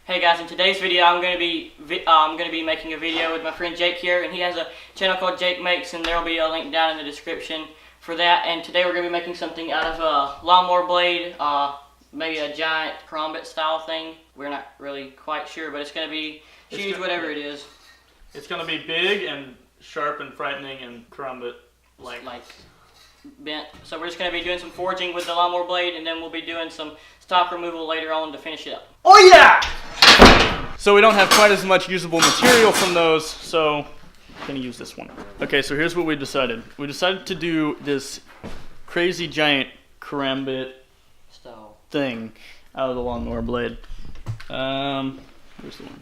Hey guys, in today's video I'm going to be making a video with my friend Jake here, and he has a channel called Jake Makes, and there will be a link down in the description for that. And today we're going to be making something out of a lawnmower blade, maybe a giant Karambit style thing. We're not really quite sure, but it's going to be huge, whatever it is. It's going to be big and sharp and frightening and Karambit like bent. So we're just going to be doing some forging with the lawnmower blade, and then we'll be doing some stock removal later on to finish it up. Oh yeah! So we don't have quite as much usable material from those, so I'm going to use this one. Okay, so here's what we decided. We decided to do this crazy giant Kerambit style thing out of the lawnmower blade. Here's the one.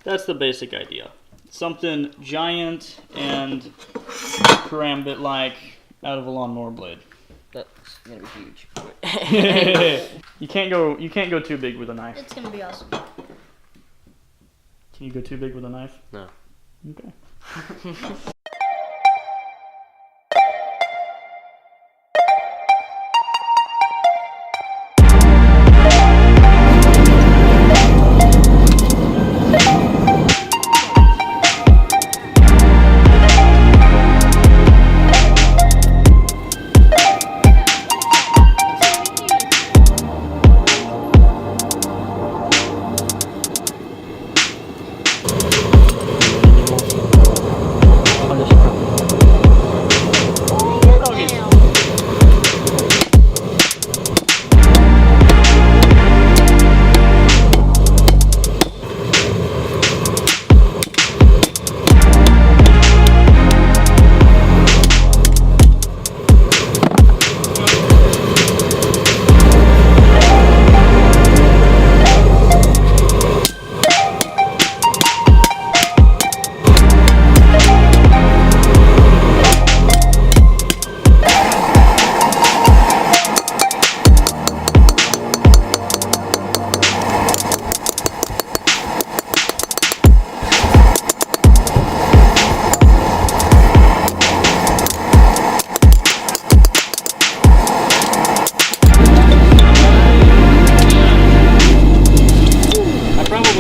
That's the basic idea. Something giant and Karambit-like out of a lawnmower blade. That's gonna be huge. You can't go too big with a knife. It's gonna be awesome. Can you go too big with a knife? No. Okay.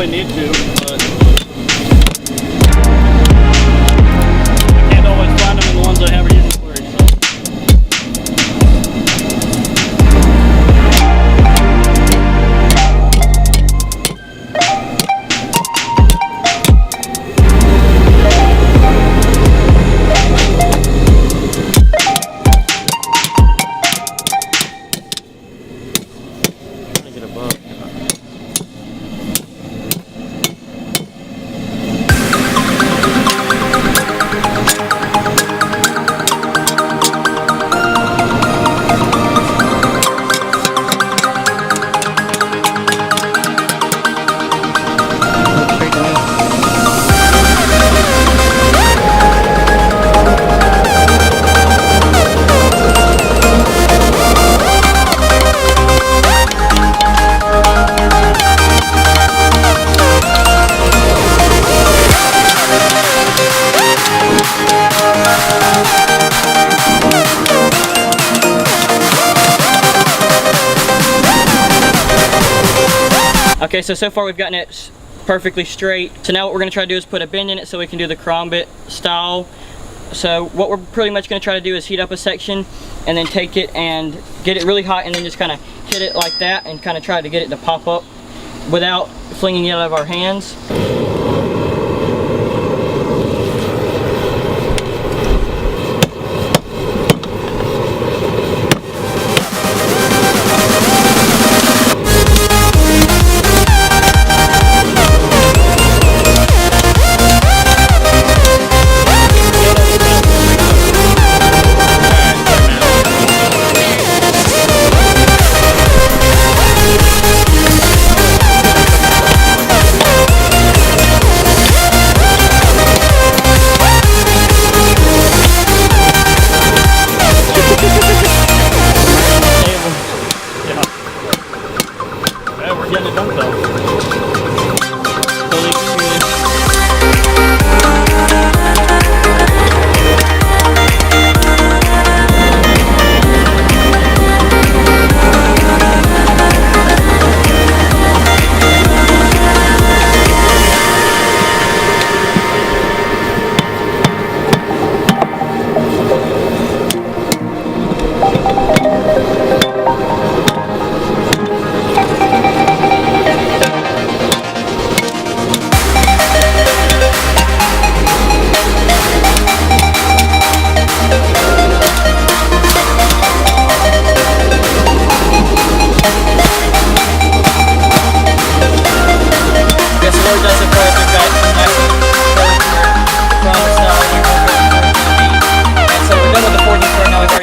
Need to, but I can't always find them in the ones I have inventory, so. I'm trying to get above. Okay, so far we've gotten it perfectly straight. So now what we're going to try to do is put a bend in it so we can do the Karambit style. So what we're pretty much going to try to do is heat up a section and then take it and get it really hot and then just kind of hit it like that and kind of try to get it to pop up without flinging it out of our hands.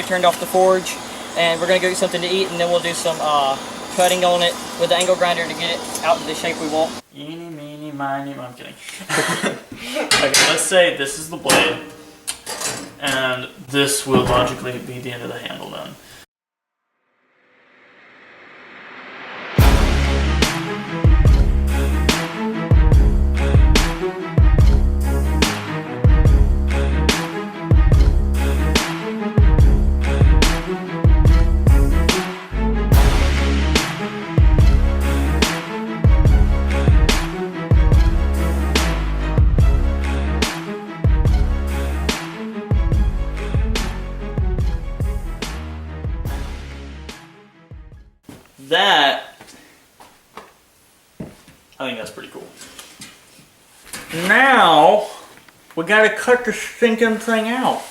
already turned off the forge, and we're gonna go get something to eat, and then we'll do some cutting on it with the angle grinder to get it out to the shape we want. Eeny, meeny, miny, I'm kidding. Okay, let's say this is the blade, and this will logically be the end of the handle then. That, I think that's pretty cool. Now, we gotta cut the stinking thing out.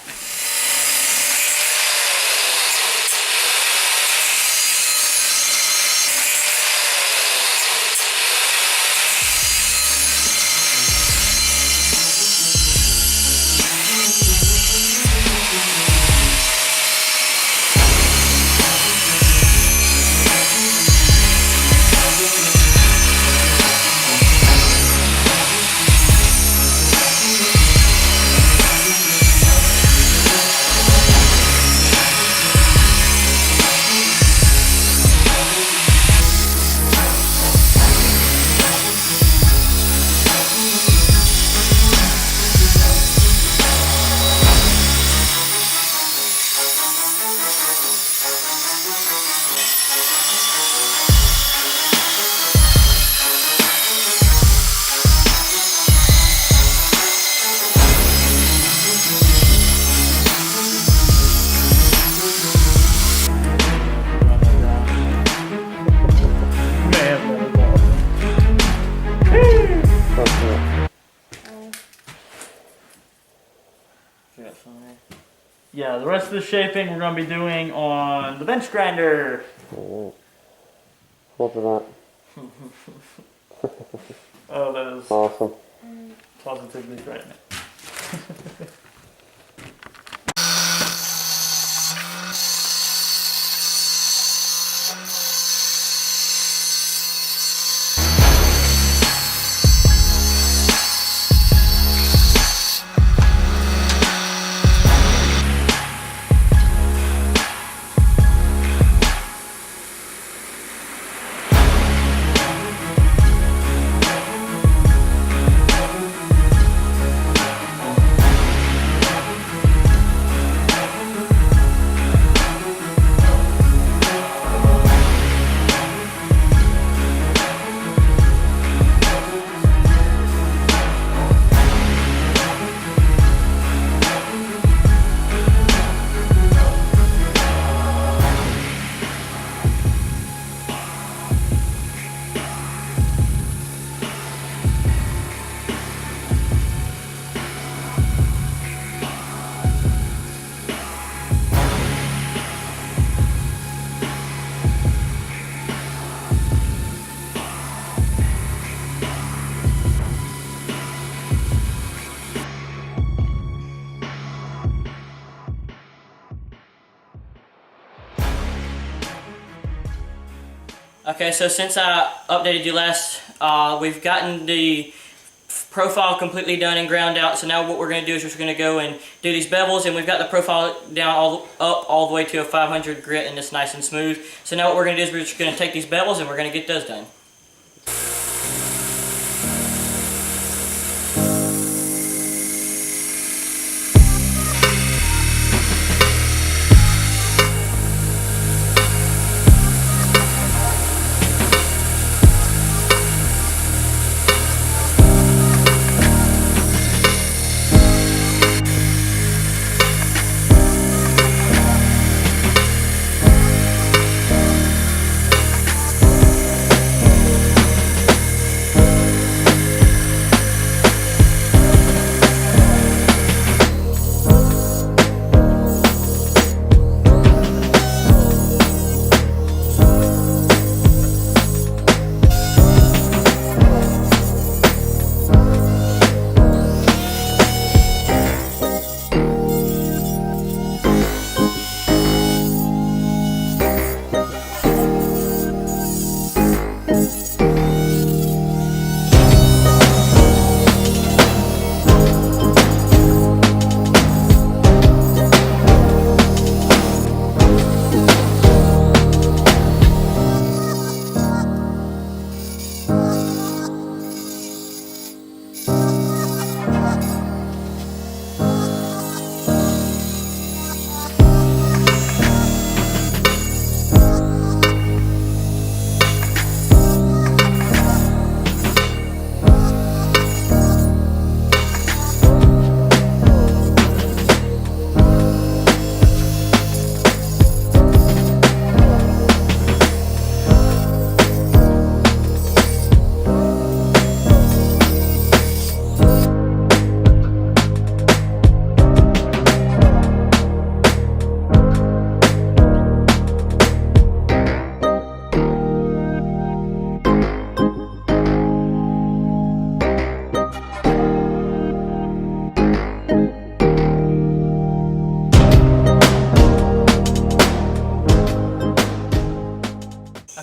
Yeah, the rest of the shaping we're going to be doing on the bench grinder. Oh. Look at that. Oh, that is Awesome. positively frightening. Okay, so since I updated you last, we've gotten the profile completely done and ground out. So now what we're going to do is we're going to go and do these bevels, and we've got the profile down all the way to a 500 grit, and it's nice and smooth. So now what we're going to do is we're just going to take these bevels and we're going to get those done.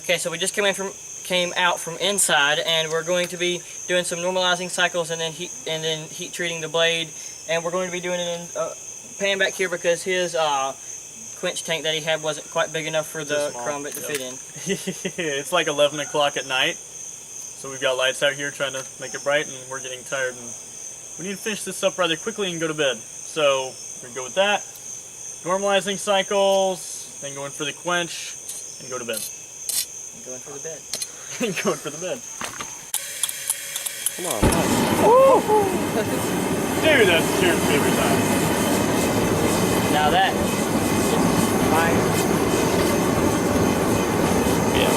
Okay, so we just came out from inside, and we're going to be doing some normalizing cycles and then heat treating the blade, and we're going to be doing it in pan back here because his quench tank that he had wasn't quite big enough for the Karambit to fit in. It's like 11 o'clock at night, so we've got lights out here trying to make it bright, and we're getting tired, and we need to finish this up rather quickly and go to bed. So we're going to go with that. Normalizing cycles, then going for the quench, and go to bed. And going for the bed. Going for the bed. Come on. Dude, that's Kieran's favorite time. Now that is fire. Yeah.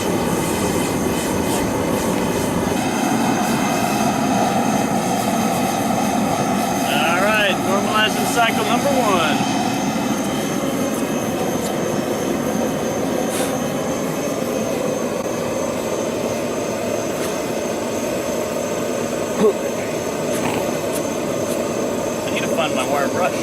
Alright, normalizing cycle number 1. I need to find my wire brush.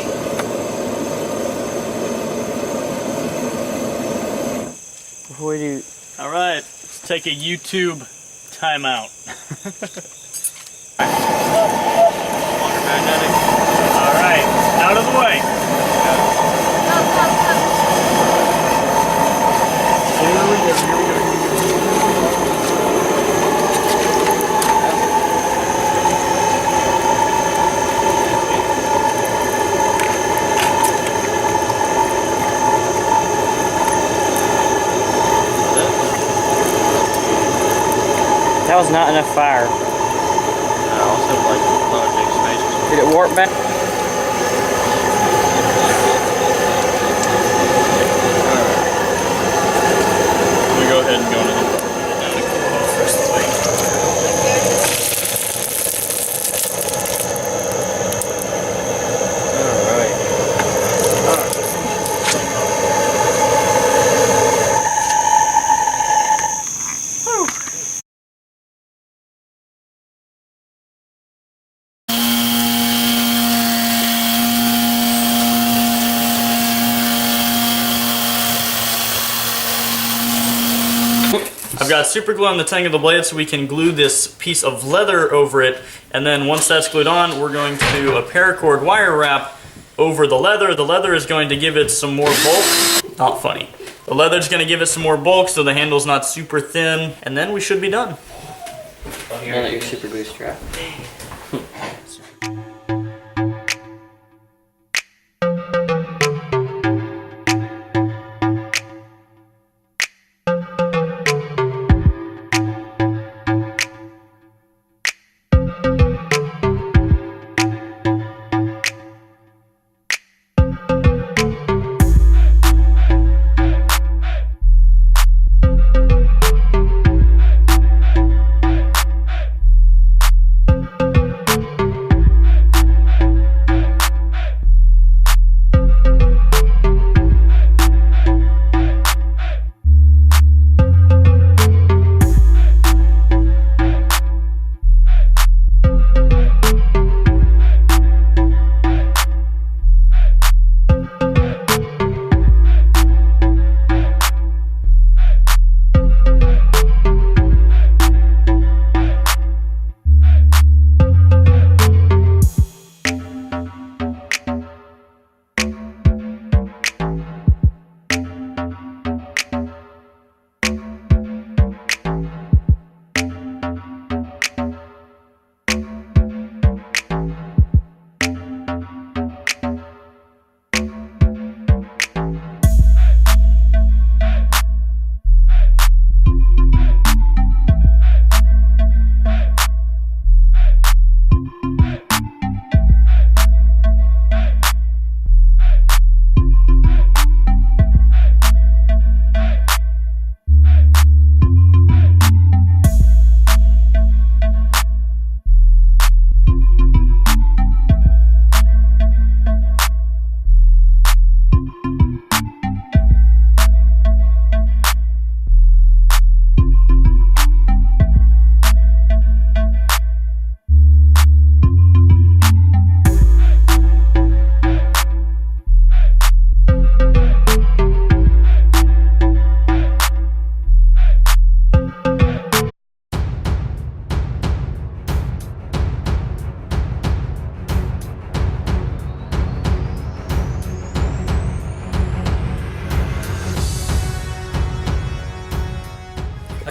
Before we do... Alright, let's take a YouTube timeout. Longer magnetic. Alright, out of the way. Here we go, here we go. That was not enough fire. I also like a lot of big spaces. Did it warp back? Let me go ahead and go into the first thing. I've got super glue on the tongue of the blade so we can glue this piece of leather over it, and then once that's glued on, we're going to do a paracord wire wrap over the leather. The leather is going to give it some more bulk. Not funny. The leather's going to give it some more bulk so the handle's not super thin, and then we should be done. Now that your super glue strap.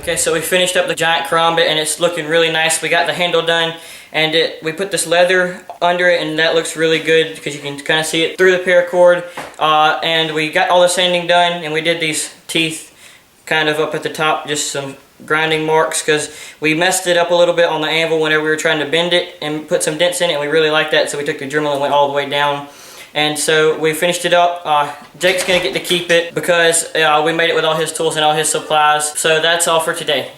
Okay, so we finished up the giant Karambit and it's looking really nice. We got the handle done and we put this leather under it and that looks really good because you can kind of see it through the paracord. And we got all the sanding done and we did these teeth kind of up at the top, just some grinding marks because we messed it up a little bit on the anvil whenever we were trying to bend it and put some dents in it, and we really liked that, so we took the Dremel and went all the way down. And so we finished it up. Jake's gonna get to keep it because we made it with all his tools and all his supplies. So that's all for today.